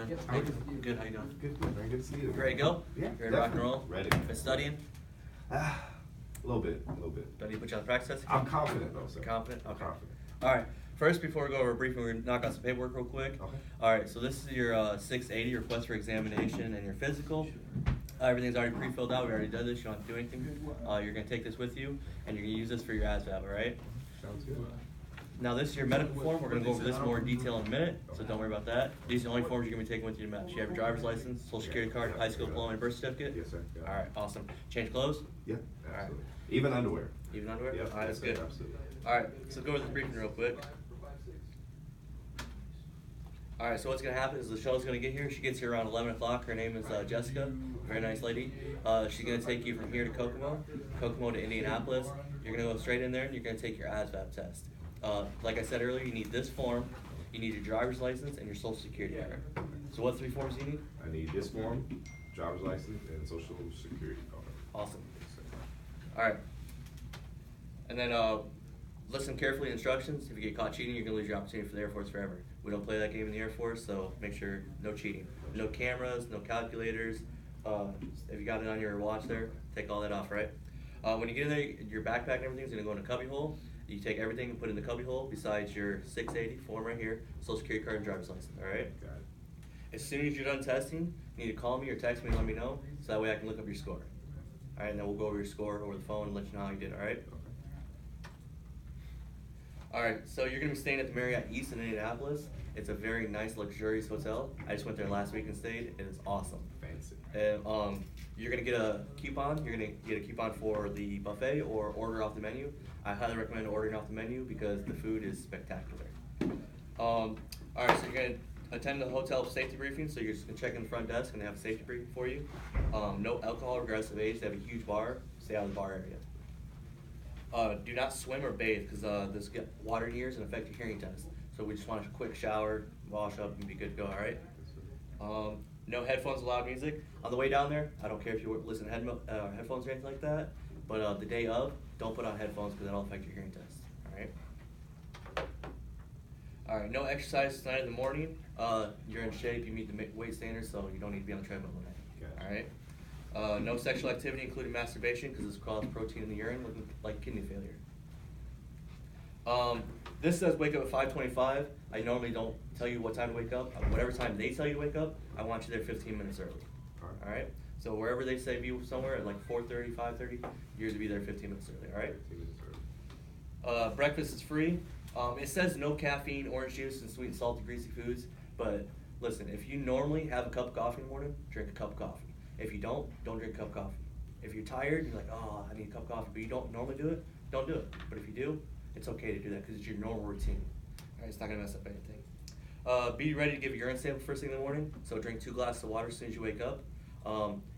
man? Yep. Hey, good, how you doing? Good, very good to see you. Ready to go? Yeah. Ready to rock and roll? Ready. Been studying? A little bit. Do I need to put you on the practice test? I'm confident though, sir. Confident? Okay. Confident. Alright, first before we go over a briefing, we're going to knock out some paperwork real quick. Okay. Alright, so this is your 680 request for examination and your physical. Everything's already pre-filled out, we already did this, you don't have to do anything. You're going to take this with you, and you're going to use this for your ASVAB, alright? Sounds good. Now this is your medical form, we're going to go over this more in detail in a minute, so don't worry about that. These are the only forms you're going to be taking with you to MEPS. You have your driver's license, social security card, high school diploma, and birth certificate? Yes, sir. Yeah. Alright, awesome. Change clothes? Yeah, absolutely. Even underwear. Even underwear? Yep. Alright, that's Yes, sir, good. absolutely. Alright, so go over the briefing real quick. Alright, so what's going to happen is the show's going to get here. She gets here around 11 o'clock. Her name is Jessica. Very nice lady. She's going to take you from here to Kokomo to Indianapolis. You're going to go straight in there and you're going to take your ASVAB test. Like I said earlier, you need this form, you need your driver's license, and your social security card. So what 3 forms do you need? I need this form, driver's license, and social security card. Awesome. Alright. And then listen carefully to instructions. If you get caught cheating, you're going to lose your opportunity for the Air Force forever. We don't play that game in the Air Force, so make sure no cheating. No cameras, no calculators. If you got it on your watch there, take all that off, right? When you get in there, your backpack and everything is going to go in a cubby hole. You take everything and put it in the cubby hole besides your 680 form right here, social security card, and driver's license, all right? Got it. As soon as you're done testing, you need to call me or text me and let me know, so that way I can look up your score. All right, and then we'll go over your score over the phone and let you know how you did, all right? Okay. All right, so you're gonna be staying at the Marriott East in Indianapolis. It's a very nice, luxurious hotel. I just went there last week and stayed. It is awesome. Fancy. And you're gonna get a coupon. You're gonna get a coupon for the buffet or order off the menu. I highly recommend ordering off the menu because the food is spectacular. All right, so you're gonna attend the hotel safety briefing. So you're just gonna check in the front desk and they have a safety briefing for you. No alcohol regardless of age. They have a huge bar. Stay out of the bar area. Do not swim or bathe because this get water in your ears and affect your hearing test. So we just want a quick shower, wash up, and be good to go, all right? No headphones allowed music. On the way down there, I don't care if you listen to headphones or anything like that, but the day of, don't put on headphones because that'll affect your hearing test, all right? All right, no exercise tonight in the morning. You're in shape, you meet the weight standards, so you don't need to be on the treadmill tonight, Gotcha. all right? No sexual activity, including masturbation, because this causes protein in the urine, looking like kidney failure. This says wake up at 5:25. I normally don't tell you what time to wake up. Whatever time they tell you to wake up, I want you there 15 minutes early. All right? So wherever they say be somewhere at like 4:30, 5:30, you're to be there 15 minutes early. All right? 15 minutes early. Breakfast is free. It says no caffeine, orange juice, and sweet and salty, greasy foods. But listen, if you normally have a cup of coffee in the morning, drink a cup of coffee. If you don't drink a cup of coffee. If you're tired, you're like, oh, I need a cup of coffee, but you don't normally do it, don't do it. But if you do, it's okay to do that because it's your normal routine. All right, it's not gonna mess up anything. Be ready to give a urine sample first thing in the morning. So drink 2 glasses of water as soon as you wake up.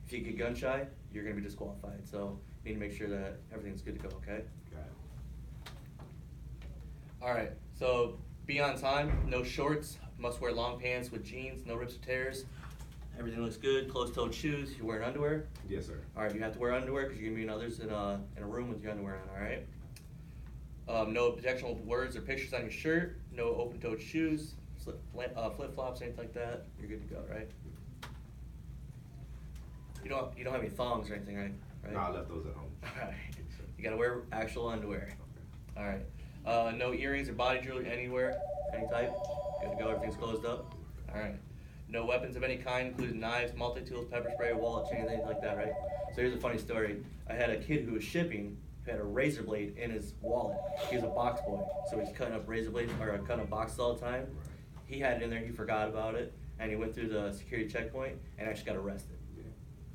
If you get gun shy, you're gonna be disqualified. So you need to make sure that everything's good to go, okay? Got it. All right, so be on time, no shorts, must wear long pants with jeans, no rips or tears. Everything looks good, closed-toed shoes, you're wearing underwear? Yes, sir. All right, you have to wear underwear because you're gonna be in others in a room with your underwear on, all right? No objectionable words or pictures on your shirt, no open-toed shoes, flip-flops, anything like that, you're good to go, right? You don't have any thongs or anything, right? No, I left those at home. All right, you gotta wear actual underwear. All right, no earrings or body jewelry anywhere, any type, good to go, everything's closed up. All right. No weapons of any kind, including knives, multi-tools, pepper spray, wallet, chain, anything like that, right? So here's a funny story. I had a kid who was shipping, who had a razor blade in his wallet. He was a box boy, so he's cutting up razor blades, or cutting up boxes all the time. He had it in there, he forgot about it, and he went through the security checkpoint and actually got arrested. Yeah.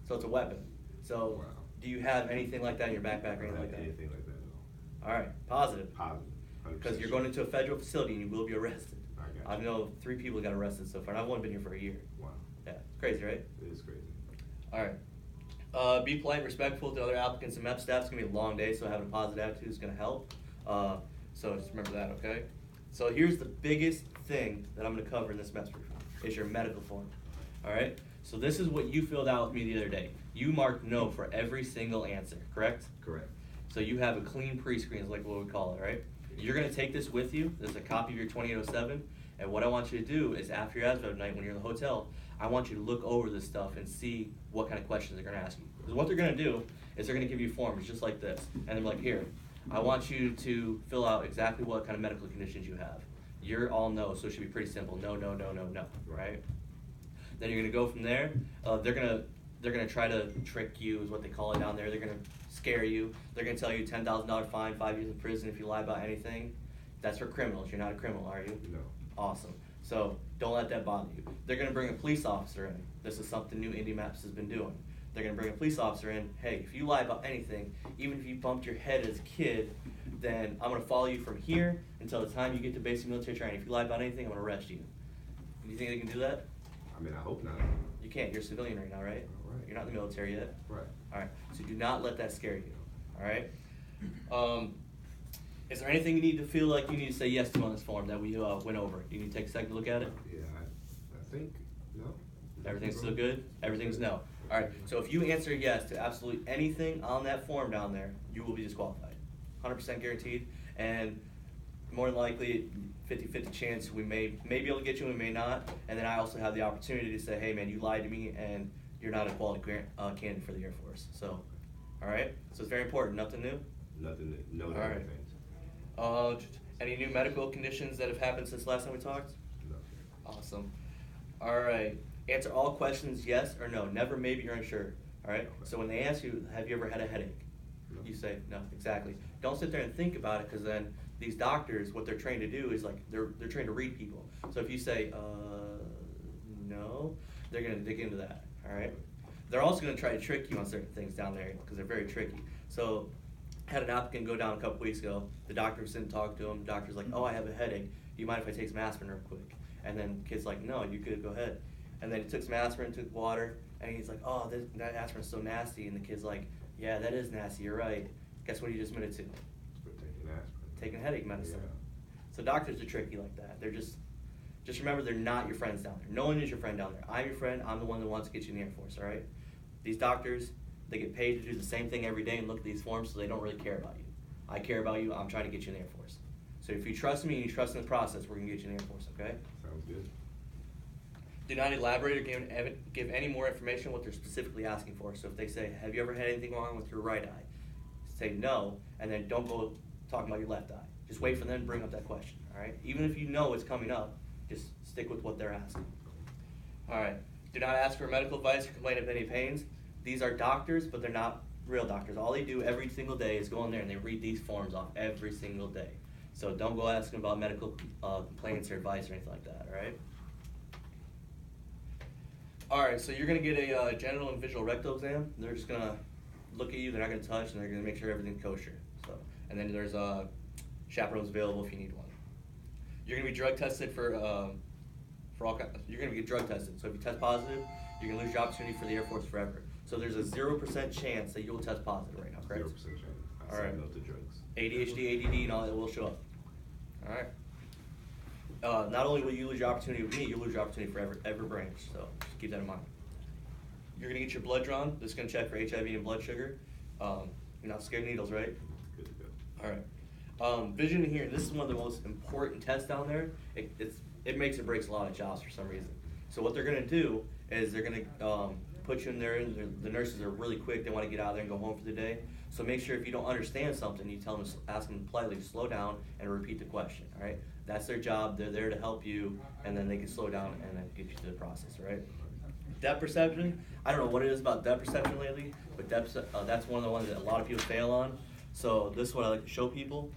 So it's a weapon. So Wow. Do you have anything like that in your backpack or I don't anything like have that? anything like that at all. All right, positive. Positive. 100% Because you're going into a federal facility and you will be arrested. I got I you. know 3 people got arrested so far, and I've only been here for a year. Wow. Yeah, it's crazy, right? It is crazy. All right. Be polite and respectful to other applicants and MEPS staff. It's going to be a long day, so having a positive attitude is going to help. So just remember that, okay? So here's the biggest thing that I'm going to cover in this MEPS briefing, is your medical form. All right? So this is what you filled out with me the other day. You marked no for every single answer, correct? Correct. So you have a clean pre-screen is like what we call it, right? You're going to take this with you. This is a copy of your 2807, And what I want you to do is after your ASVAB night, when you're in the hotel, I want you to look over this stuff and see what kind of questions they're gonna ask you. Because what they're gonna do is they're gonna give you forms just like this. And they're like, here, I want you to fill out exactly what kind of medical conditions you have. You're all no, so it should be pretty simple. No, no, no, no, no, right? Then you're gonna go from there. They're gonna try to trick you, is what they call it down there. They're gonna scare you. They're gonna tell you $10,000 fine, 5 years in prison if you lie about anything. That's for criminals. You're not a criminal, are you? No. Awesome. So don't let that bother you. They're gonna bring a police officer in. This is something new MEPS has been doing. They're gonna bring a police officer in. Hey, if you lie about anything, even if you bumped your head as a kid, then I'm gonna follow you from here until the time you get to basic military training. If you lie about anything, I'm gonna arrest you. Do you think they can do that? I mean, I hope not. You can't. You're a civilian right now, right? All right. You're not in the military yet. Right. All right. So do not let that scare you. All right. Is there anything you need to feel like you need to say yes to on this form that we went over? You need to take a second to look at it. Yeah, I think no. Everything's still good? Everything's no. All right. So if you answer yes to absolutely anything on that form down there, you will be disqualified. 100% guaranteed. And more than likely, 50-50 chance we may be able to get you and we may not. And then I also have the opportunity to say, hey man, you lied to me and you're not a quality candidate for the Air Force. So, all right. So it's very important. Nothing new? Nothing. No. All right. Any new medical conditions that have happened since last time we talked? No. Awesome. All right. Answer all questions yes or no. Never, maybe, or unsure. All right. So when they ask you, have you ever had a headache? No. You say no. Exactly. Don't sit there and think about it, because then these doctors, what they're trained to do is like they're trained to read people. So if you say no, they're gonna dig into that. All right. They're also gonna try to trick you on certain things down there because they're very tricky. So I had an applicant go down a couple weeks ago. The doctor was sitting and talked to him. The doctor's like, oh, I have a headache. Do you mind if I take some aspirin real quick? And then the kid's like, no, you could go ahead. And then he took some aspirin, took water, and he's like, oh, that aspirin's so nasty. And the kid's like, yeah, that is nasty, you're right. Guess what he just admitted to? For taking aspirin. Taking headache medicine. Yeah. So doctors are tricky like that. They're just remember, they're not your friends down there. No one is your friend down there. I'm your friend. I'm the one that wants to get you in the Air Force, all right? These doctors, they get paid to do the same thing every day and look at these forms, so they don't really care about you. I care about you. I'm trying to get you in the Air Force. So if you trust me and you trust in the process, we're going to get you in the Air Force, okay? Sounds good. Do not elaborate or give any more information what they're specifically asking for. So if they say, have you ever had anything wrong with your right eye? Say no, and then don't go talking about your left eye. Just wait for them to bring up that question, all right? Even if you know it's coming up, just stick with what they're asking. All right. Do not ask for medical advice or complain of any pains. These are doctors, but they're not real doctors. All they do every single day is go in there and they read these forms off every single day. So don't go asking about medical complaints or advice or anything like that, all right? All right, so you're going to get a genital and visual rectal exam. They're just going to look at you. They're not going to touch, and they're going to make sure everything's kosher. So, and then there's chaperones available if you need one. You're going to be drug tested for all you're going to get drug tested. So if you test positive, you're going to lose your opportunity for the Air Force forever. So there's a 0% chance that you'll test positive right now, correct? 0% chance. I All right. said no to drugs. ADHD, ADD, and all that will show up. All right. Not only will you lose your opportunity with me, you'll lose your opportunity for every branch. So just keep that in mind. You're going to get your blood drawn. This is going to check for HIV and blood sugar. You're not scared of needles, right? Good to go. All right. Vision and hearing. This is one of the most important tests down there. It makes or breaks a lot of jobs for some reason. So what they're going to do is they're going to put you in there, and the nurses are really quick. They want to get out of there and go home for the day. So make sure if you don't understand something, you tell them, ask them politely to slow down and repeat the question, all right? That's their job. They're there to help you, and then they can slow down and then get you through the process, all right? Depth perception, I don't know what it is about depth perception lately, but that's one of the ones that a lot of people fail on. So this is what I like to show people.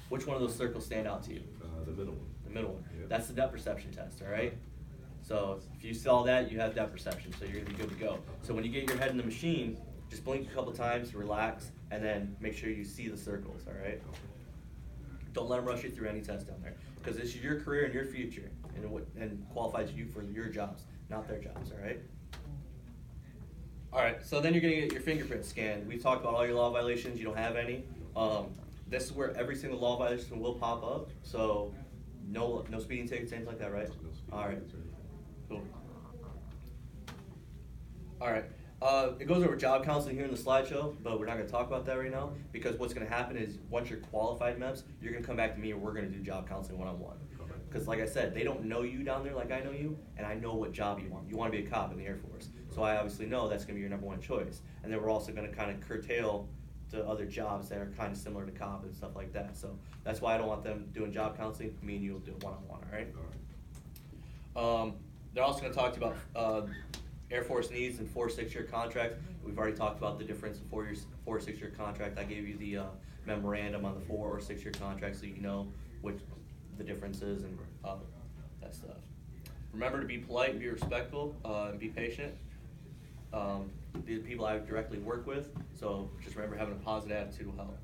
Which one of those circles stand out to you? The middle one. The middle one. Yep. That's the depth perception test, all right? So if you saw that, you have depth perception, so you're gonna be good to go. So when you get your head in the machine, just blink a couple times, relax, and then make sure you see the circles, all right? Don't let them rush you through any test down there, because this is your career and your future, and qualifies you for your jobs, not their jobs, all right? All right, so then you're gonna get your fingerprint scanned. We've talked about all your law violations. You don't have any. This is where every single law violation will pop up. So no speeding tickets, things like that, right? No speeding All right. tickets or anything. Cool. All right. It goes over job counseling here in the slideshow, but we're not going to talk about that right now because what's going to happen is once you're qualified MEPS, you're going to come back to me and we're going to do job counseling one-on-one. Because like I said, they don't know you down there like I know you, and I know what job you want. You want to be a cop in the Air Force. So I obviously know that's going to be your number one choice. And then we're also going to kind of curtail to other jobs that are kind of similar to cop and stuff like that. So that's why I don't want them doing job counseling. Me and you will do it one-on-one, all right? They're also going to talk to you about Air Force needs and 4 6-year contracts. We've already talked about the difference in 4 6-year contract. I gave you the memorandum on the 4 or 6-year contract so you know which the difference is and that stuff. Remember to be polite and be respectful and be patient. These are people I directly work with, so just remember having a positive attitude will help.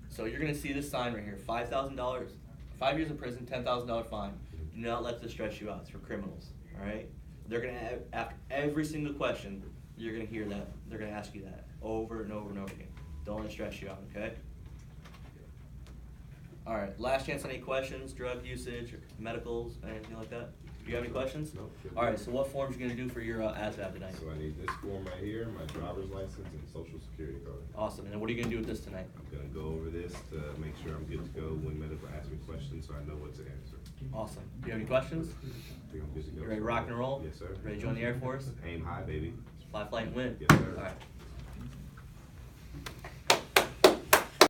So you're going to see this sign right here, $5,000, 5 years in prison, $10,000 fine. Do not let this stress you out. It's for criminals, all right? They're going to, after every single question, you're going to hear that. They're going to ask you that over and over and over again. Don't let it stress you out, okay? All right, last chance on any questions, drug usage, medicals, anything like that? Do you have any questions? No. All right, so what forms are you going to do for your ASVAB tonight? So I need this form right here, my driver's license and social security card. Awesome, and then what are you going to do with this tonight? I'm gonna go over this to make sure I'm good to go when medical asks me questions so I know what to answer. Awesome. Do you have any questions? I think I'm good to go. You ready to rock and roll? Yes, sir. Ready to join the Air Force? Aim high, baby. Fly, flight, and win. Yes, sir. All right.